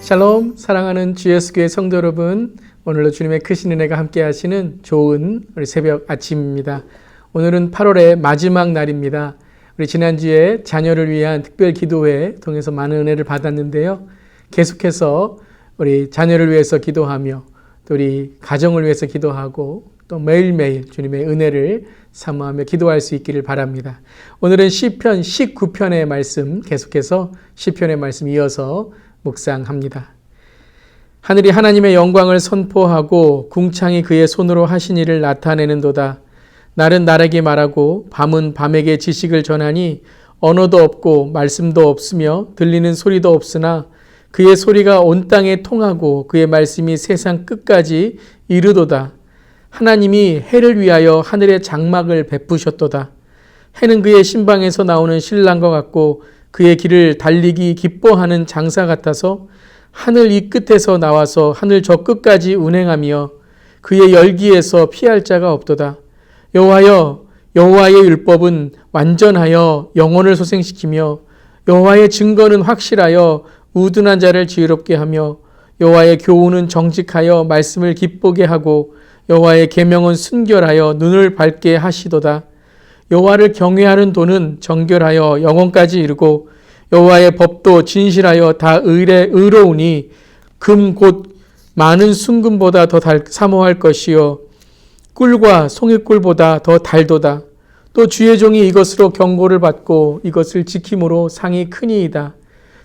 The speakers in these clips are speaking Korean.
샬롬, 사랑하는 주 예수교회 성도 여러분, 오늘도 주님의 크신 은혜가 함께 하시는 좋은 우리 새벽 아침입니다. 오늘은 8월의 마지막 날입니다. 우리 지난주에 자녀를 위한 특별 기도회 통해서 많은 은혜를 받았는데요. 계속해서 우리 자녀를 위해서 기도하며 또 우리 가정을 위해서 기도하고 또 매일매일 주님의 은혜를 사모하며 기도할 수 있기를 바랍니다. 오늘은 시편 19편의 말씀, 계속해서 시편의 말씀 이어서 묵상합니다. 하늘이 하나님의 영광을 선포하고 궁창이 그의 손으로 하신 일을 나타내는도다. 날은 날에게 말하고 밤은 밤에게 지식을 전하니 언어도 없고 말씀도 없으며 들리는 소리도 없으나 그의 소리가 온 땅에 통하고 그의 말씀이 세상 끝까지 이르도다. 하나님이 해를 위하여 하늘의 장막을 베푸셨도다. 해는 그의 신방에서 나오는 신랑과 같고 그의 길을 달리기 기뻐하는 장사 같아서 하늘 이 끝에서 나와서 하늘 저 끝까지 운행하며 그의 열기에서 피할 자가 없도다. 여호와여, 여호와의 율법은 완전하여 영혼을 소생시키며 여호와의 증거는 확실하여 우둔한 자를 지혜롭게 하며 여호와의 교훈은 정직하여 말씀을 기쁘게 하고 여호와의 계명은 순결하여 눈을 밝게 하시도다. 여호와를 경외하는 도는 정결하여 영혼까지 이르고 여호와의 법도 진실하여 다 의로우니 금 곧 많은 순금보다 더 사모할 것이요 꿀과 송이꿀보다 더 달도다. 또 주의 종이 이것으로 경고를 받고 이것을 지킴으로 상이 크니이다.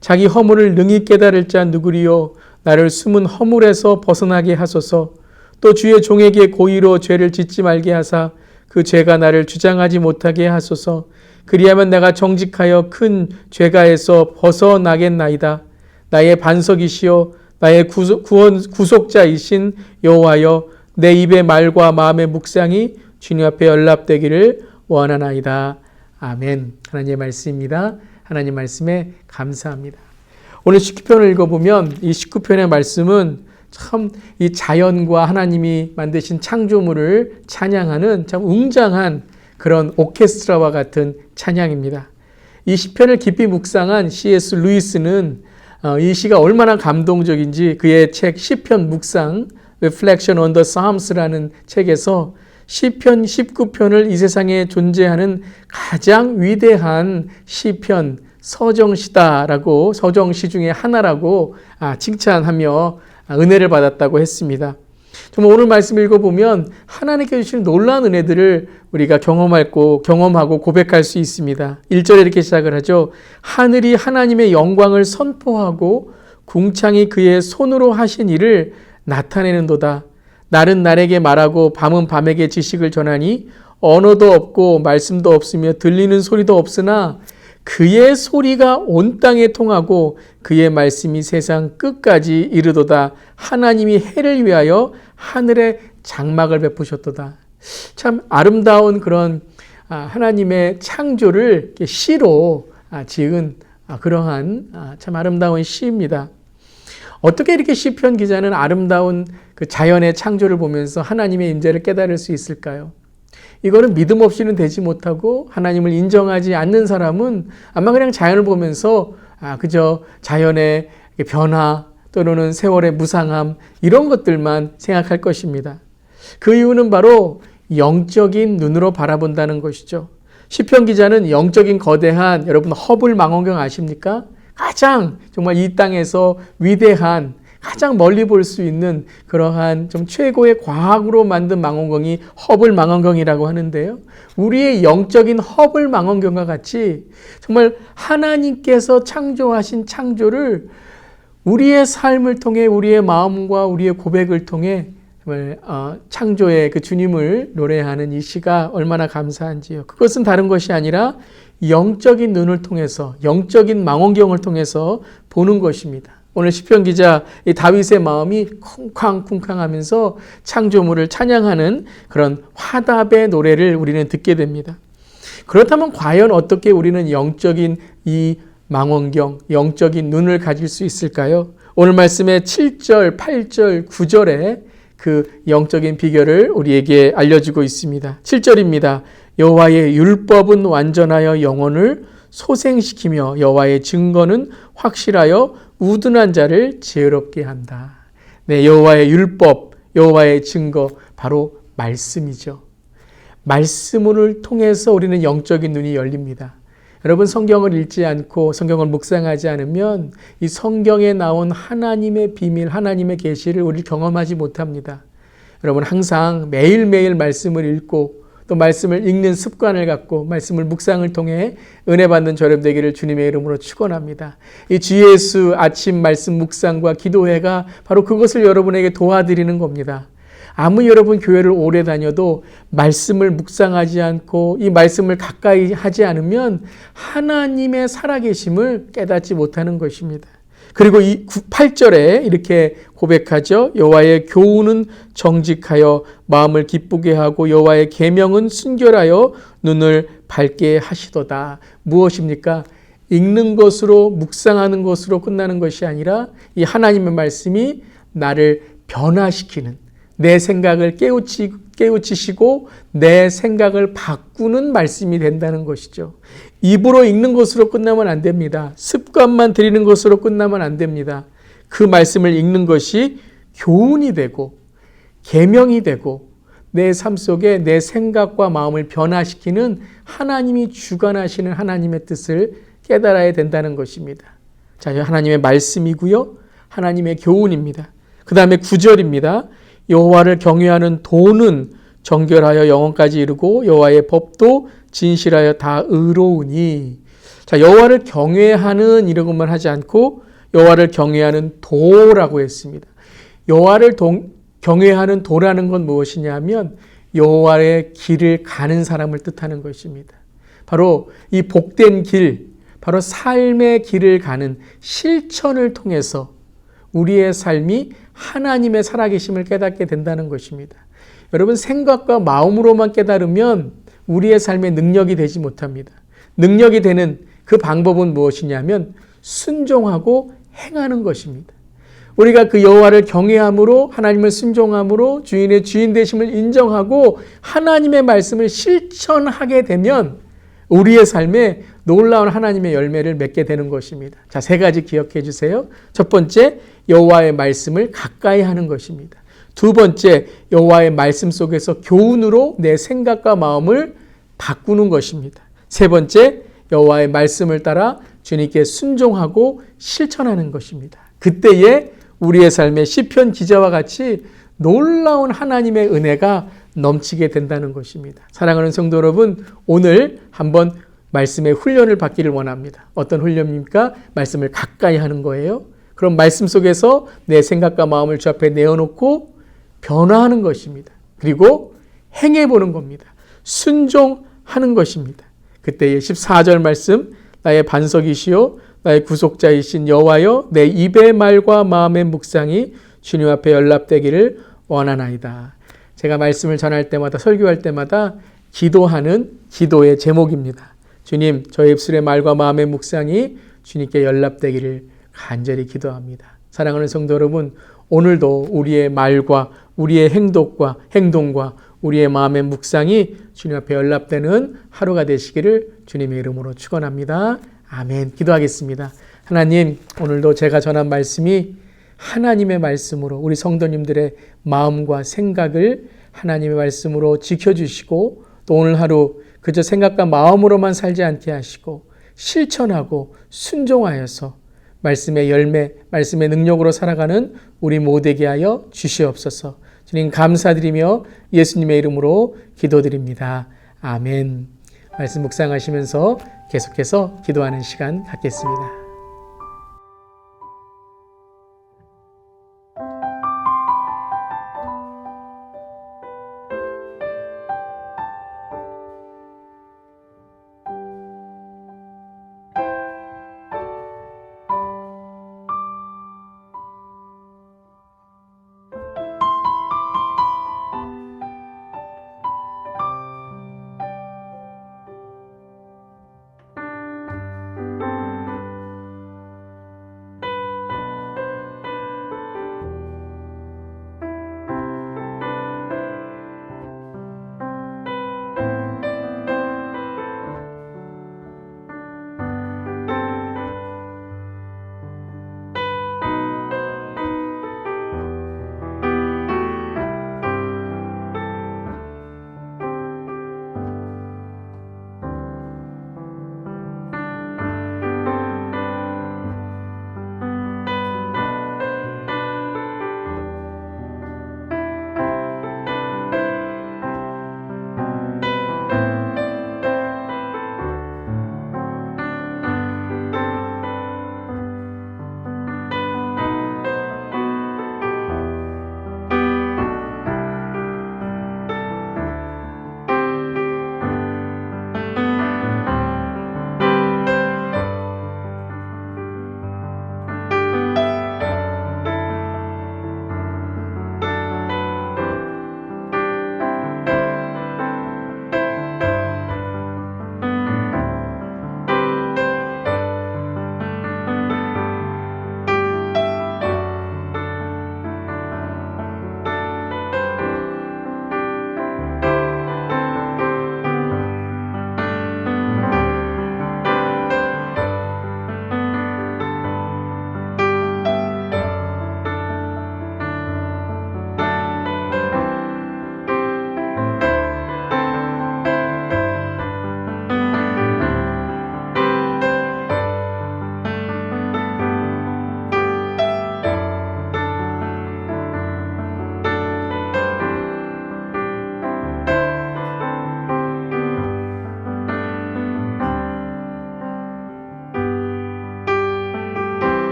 자기 허물을 능히 깨달을 자 누구리요 나를 숨은 허물에서 벗어나게 하소서. 또 주의 종에게 고의로 죄를 짓지 말게 하사 그 죄가 나를 주장하지 못하게 하소서. 그리하면 내가 정직하여 큰 죄가에서 벗어나겠나이다. 나의 반석이시여 나의 구속자이신 여호와여 내 입의 말과 마음의 묵상이 주님 앞에 연락되기를 원하나이다. 아멘. 하나님의 말씀입니다. 하나님 말씀에 감사합니다. 오늘 19편을 읽어보면 이 19편의 말씀은 참 이 자연과 하나님이 만드신 창조물을 찬양하는 참 웅장한 그런 오케스트라와 같은 찬양입니다. 이 시편을 깊이 묵상한 C.S. 루이스는 이 시가 얼마나 감동적인지 그의 책 시편 묵상 Reflection on the Psalms라는 책에서 시편 19편을 이 세상에 존재하는 가장 위대한 시편 서정시다라고 서정시 중에 하나라고 칭찬하며 은혜를 받았다고 했습니다. 정말 오늘 말씀 읽어보면 하나님께 주시는 놀라운 은혜들을 우리가 경험하고 고백할 수 있습니다. 1절에 이렇게 시작을 하죠. 하늘이 하나님의 영광을 선포하고 궁창이 그의 손으로 하신 일을 나타내는도다. 날은 날에게 말하고 밤은 밤에게 지식을 전하니 언어도 없고 말씀도 없으며 들리는 소리도 없으나 그의 소리가 온 땅에 통하고 그의 말씀이 세상 끝까지 이르도다. 하나님이 해를 위하여 하늘에 장막을 베푸셨도다. 참 아름다운 그런 하나님의 창조를 시로 지은 그러한 참 아름다운 시입니다. 어떻게 이렇게 시편 기자는 아름다운 그 자연의 창조를 보면서 하나님의 임재를 깨달을 수 있을까요? 이거는 믿음 없이는 되지 못하고 하나님을 인정하지 않는 사람은 아마 그냥 자연을 보면서 그저 자연의 변화 또는 세월의 무상함 이런 것들만 생각할 것입니다. 그 이유는 바로 영적인 눈으로 바라본다는 것이죠. 시편 기자는 영적인 거대한 여러분 허블 망원경 아십니까? 가장 정말 이 땅에서 위대한 가장 멀리 볼 수 있는 그러한 좀 최고의 과학으로 만든 망원경이 허블 망원경이라고 하는데요. 우리의 영적인 허블 망원경과 같이 정말 하나님께서 창조하신 창조를 우리의 삶을 통해 우리의 마음과 우리의 고백을 통해 정말 창조의 그 주님을 노래하는 이 시가 얼마나 감사한지요. 그것은 다른 것이 아니라 영적인 눈을 통해서 영적인 망원경을 통해서 보는 것입니다. 오늘 시편 기자 이 다윗의 마음이 쿵쾅쿵쾅하면서 창조물을 찬양하는 그런 화답의 노래를 우리는 듣게 됩니다. 그렇다면 과연 어떻게 우리는 영적인 이 망원경, 영적인 눈을 가질 수 있을까요? 오늘 말씀의 7절, 8절, 9절에 그 영적인 비결을 우리에게 알려주고 있습니다. 7절입니다. 여호와의 율법은 완전하여 영혼을 소생시키며 여호와의 증거는 확실하여 우둔한 자를 지혜롭게 한다. 네, 여호와의 율법, 여호와의 증거, 바로 말씀이죠. 말씀을 통해서 우리는 영적인 눈이 열립니다. 여러분, 성경을 읽지 않고 성경을 묵상하지 않으면 이 성경에 나온 하나님의 비밀, 하나님의 계시를 우리 경험하지 못합니다. 여러분, 항상 매일매일 말씀을 읽고 또 말씀을 읽는 습관을 갖고 말씀을 묵상을 통해 은혜 받는 저렴 되기를 주님의 이름으로 축원합니다. 이 주 예수 아침 말씀 묵상과 기도회가 바로 그것을 여러분에게 도와드리는 겁니다. 아무 여러분 교회를 오래 다녀도 말씀을 묵상하지 않고 이 말씀을 가까이 하지 않으면 하나님의 살아계심을 깨닫지 못하는 것입니다. 그리고 이 8절에 이렇게 고백하죠. 여호와의 교훈은 정직하여 마음을 기쁘게 하고 여호와의 계명은 순결하여 눈을 밝게 하시도다. 무엇입니까? 읽는 것으로 묵상하는 것으로 끝나는 것이 아니라 이 하나님의 말씀이 나를 변화시키는, 내 생각을 깨우치시고 내 생각을 바꾸는 말씀이 된다는 것이죠. 입으로 읽는 것으로 끝나면 안 됩니다. 습관만 들이는 것으로 끝나면 안 됩니다. 그 말씀을 읽는 것이 교훈이 되고 계명이 되고 내 삶 속에 내 생각과 마음을 변화시키는 하나님이 주관하시는 하나님의 뜻을 깨달아야 된다는 것입니다. 자, 하나님의 말씀이고요. 하나님의 교훈입니다. 그 다음에 9절입니다. 여호와를 경외하는 도는 정결하여 영원까지 이르고 여호와의 법도 진실하여 다 의로우니. 자, 여호와를 경외하는 이런 것만 하지 않고 여호와를 경외하는 도라고 했습니다. 여호와를 경외하는 도라는 건 무엇이냐면 여호와의 길을 가는 사람을 뜻하는 것입니다. 바로 이 복된 길, 바로 삶의 길을 가는 실천을 통해서 우리의 삶이 하나님의 살아계심을 깨닫게 된다는 것입니다. 여러분, 생각과 마음으로만 깨달으면 우리의 삶에 능력이 되지 못합니다. 능력이 되는 그 방법은 무엇이냐면 순종하고 행하는 것입니다. 우리가 그 여호와를 경외함으로, 하나님을 순종함으로 주인의 주인 되심을 인정하고 하나님의 말씀을 실천하게 되면 우리의 삶에 놀라운 하나님의 열매를 맺게 되는 것입니다. 자, 3가지 기억해 주세요. 첫 번째, 여호와의 말씀을 가까이 하는 것입니다. 두 번째, 여호와의 말씀 속에서 교훈으로 내 생각과 마음을 바꾸는 것입니다. 세 번째, 여호와의 말씀을 따라 주님께 순종하고 실천하는 것입니다. 그때에 우리의 삶에 시편 기자와 같이 놀라운 하나님의 은혜가 넘치게 된다는 것입니다. 사랑하는 성도 여러분, 오늘 한번 말씀의 훈련을 받기를 원합니다. 어떤 훈련입니까? 말씀을 가까이 하는 거예요. 그럼 말씀 속에서 내 생각과 마음을 주 앞에 내어놓고 변화하는 것입니다. 그리고 행해보는 겁니다. 순종하는 것입니다. 그때의 14절 말씀, 나의 반석이시요 나의 구속자이신 여호와여, 내 입의 말과 마음의 묵상이 주님 앞에 연락되기를 원하나이다. 제가 말씀을 전할 때마다, 설교할 때마다 기도하는 기도의 제목입니다. 주님, 저의 입술의 말과 마음의 묵상이 주님께 연락되기를 간절히 기도합니다. 사랑하는 성도 여러분, 오늘도 우리의 말과 우리의 행동과 우리의 마음의 묵상이 주님 앞에 연락되는 하루가 되시기를 주님의 이름으로 축원합니다. 아멘. 기도하겠습니다. 하나님, 오늘도 제가 전한 말씀이 하나님의 말씀으로 우리 성도님들의 마음과 생각을 하나님의 말씀으로 지켜주시고 또 오늘 하루 그저 생각과 마음으로만 살지 않게 하시고 실천하고 순종하여서 말씀의 열매, 말씀의 능력으로 살아가는 우리 모두에게 하여 주시옵소서. 주님 감사드리며 예수님의 이름으로 기도드립니다. 아멘. 말씀 묵상하시면서 계속해서 기도하는 시간 갖겠습니다.